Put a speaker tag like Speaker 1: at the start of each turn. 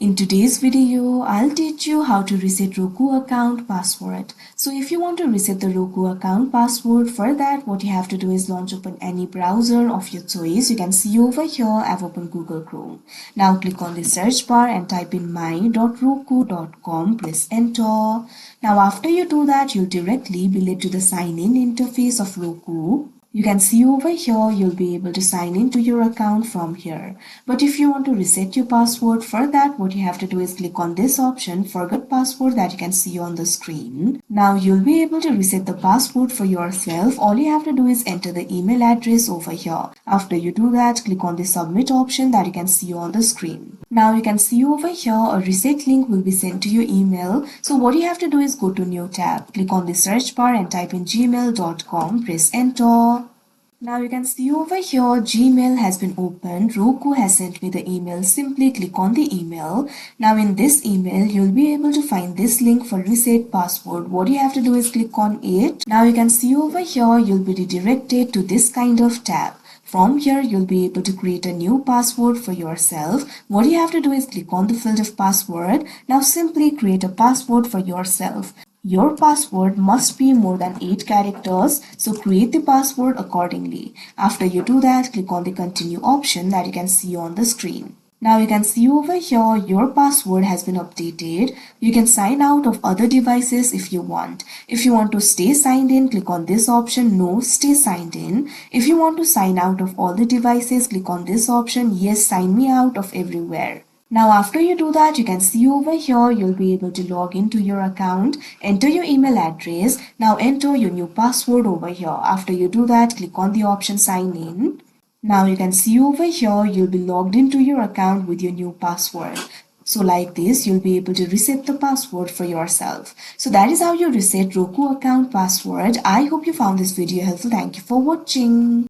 Speaker 1: In today's video, I'll teach you how to reset Roku account password. So if you want to reset the Roku account password, for that what you have to do is launch open any browser of your choice. You can see over here I've opened Google Chrome. Now click on the search bar and type in my.roku.com. Press enter. Now after you do that, you'll directly be led to the sign in interface of Roku. You can see over here you'll be able to sign into your account from here. But if you want to reset your password, for that what you have to do is click on this option, forget password, that you can see on the screen. Now you'll be able to reset the password for yourself. All you have to do is enter the email address over here. After you do that, click on the submit option that you can see on the screen. Now you can see over here a reset link will be sent to your email. So what you have to do is go to new tab, click on the search bar and type in gmail.com, press enter. Now you can see over here Gmail has been opened. Roku has sent me the email. Simply click on the email. Now in this email you'll be able to find this link for reset password. What you have to do is click on it. Now you can see over here you'll be redirected to this kind of tab. From here, you'll be able to create a new password for yourself. What you have to do is click on the field of password. Now simply create a password for yourself. Your password must be more than 8 characters, so create the password accordingly. After you do that, click on the continue option that you can see on the screen. Now you can see over here your password has been updated. You can sign out of other devices if you want. If you want to stay signed in, click on this option, no, stay signed in. If you want to sign out of all the devices, click on this option, yes, sign me out of everywhere. Now after you do that, you can see over here you'll be able to log into your account, enter your email address. Now enter your new password over here. After you do that, click on the option sign in. Now you can see over here you'll be logged into your account with your new password. So like this, you'll be able to reset the password for yourself. So that is how you reset Roku account password. I hope you found this video helpful. Thank you for watching.